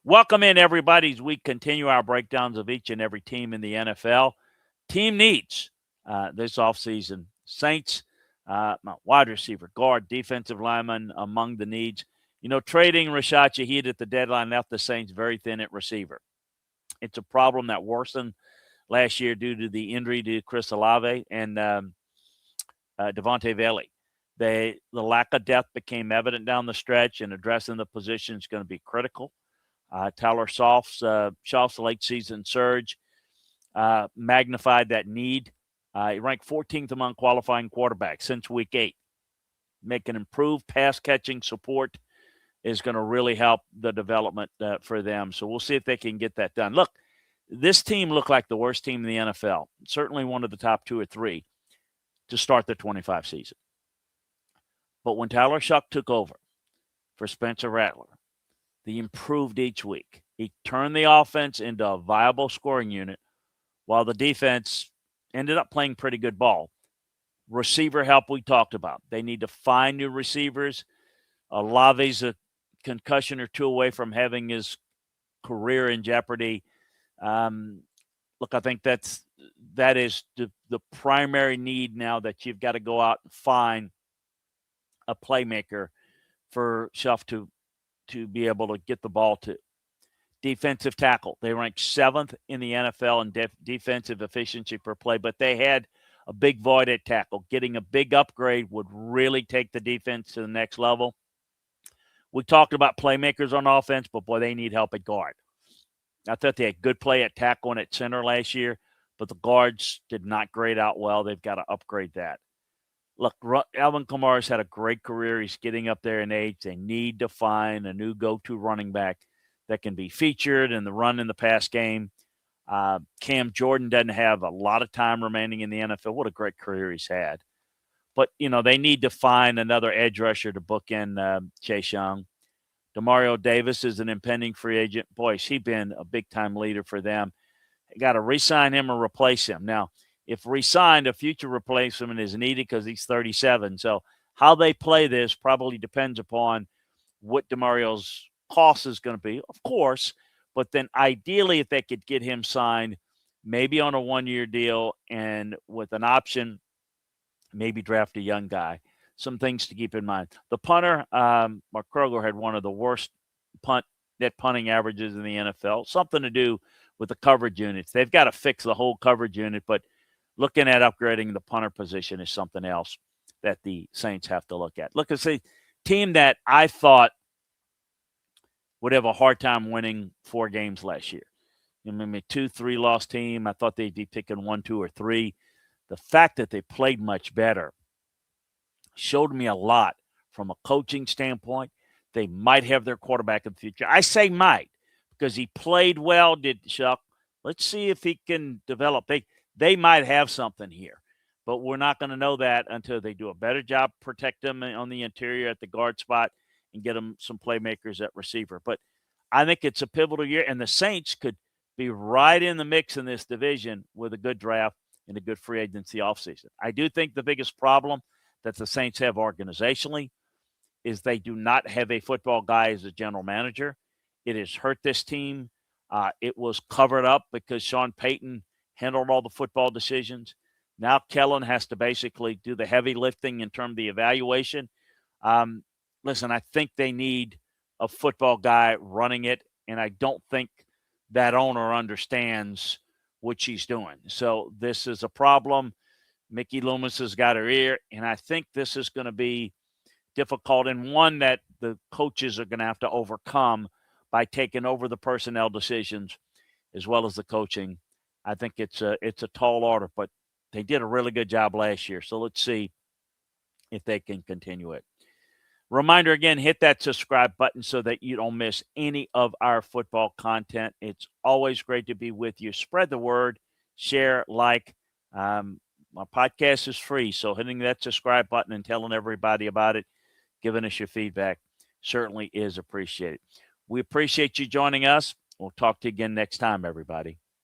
Welcome in, everybody, as we continue our breakdowns of each and every team in the NFL. Team needs this offseason. Saints, wide receiver, guard, defensive lineman among the needs. Trading Rashad Shaheed at the deadline left the Saints very thin at receiver. It's a problem that worsened last year due to the injury to Chris Olave and Devontae Bailey. The lack of depth became evident down the stretch, and addressing the position is going to be critical. Tyler Shough's late season surge magnified that need. He ranked 14th among qualifying quarterbacks since week 8. Making improved pass catching support is going to really help the development for them. So we'll see if they can get that done. Look, this team looked like the worst team in the NFL, certainly one of the top 2 or 3 to start the 25 season. But when Tyler Shough took over for Spencer Rattler, they improved each week. He turned the offense into a viable scoring unit while the defense ended up playing pretty good ball. Receiver help we talked about. They need to find new receivers. Olave's a concussion or 2 away from having his career in jeopardy. Look, I think that is the primary need now, that you've got to go out and find a playmaker for Shough to be able to get the ball to. Defensive tackle. They ranked 7th in the NFL in defensive efficiency per play, but they had a big void at tackle. Getting a big upgrade would really take the defense to the next level. We talked about playmakers on offense, but boy, they need help at guard. I thought they had good play at tackle and at center last year, but the guards did not grade out well. They've got to upgrade that. Look, Alvin Kamara's had a great career. He's getting up there in age. They need to find a new go-to running back that can be featured in the run and the pass game. Cam Jordan doesn't have a lot of time remaining in the NFL. What a great career he's had. But, they need to find another edge rusher to bookend Chase Young. Demario Davis is an impending free agent. Boy, has he been a big-time leader for them. They got to re-sign him or replace him. Now, if re-signed, a future replacement is needed because he's 37. So how they play this probably depends upon what Demario's cost is going to be, of course. But then ideally, if they could get him signed, maybe on a 1-year deal and with an option, maybe draft a young guy. Some things to keep in mind. The punter, Mark Kroger, had one of the worst net punting averages in the NFL. Something to do with the coverage units. They've got to fix the whole coverage unit, but looking at upgrading the punter position is something else that the Saints have to look at. Look, it's a team that I thought would have a hard time winning 4 games last year. I mean, 2-3 loss team. I thought they'd be picking 1, 2, or 3. The fact that they played much better showed me a lot from a coaching standpoint. They might have their quarterback in the future. I say might because he played well, did Shough. Let's see if he can develop. They might have something here, but we're not going to know that until they do a better job protect them on the interior at the guard spot and get them some playmakers at receiver. But I think it's a pivotal year, and the Saints could be right in the mix in this division with a good draft and a good free agency offseason. I do think the biggest problem that the Saints have organizationally is they do not have a football guy as a general manager. It has hurt this team. It was covered up because Sean Payton handled all the football decisions. Now Kellen has to basically do the heavy lifting in terms of the evaluation. Listen, I think they need a football guy running it, and I don't think that owner understands what she's doing. So this is a problem. Mickey Loomis has got her ear, and I think this is going to be difficult and one that the coaches are going to have to overcome by taking over the personnel decisions as well as the coaching. I think it's a tall order, but they did a really good job last year. So let's see if they can continue it. Reminder again, hit that subscribe button so that you don't miss any of our football content. It's always great to be with you. Spread the word, share, like. My podcast is free, so hitting that subscribe button and telling everybody about it, giving us your feedback certainly is appreciated. We appreciate you joining us. We'll talk to you again next time, everybody.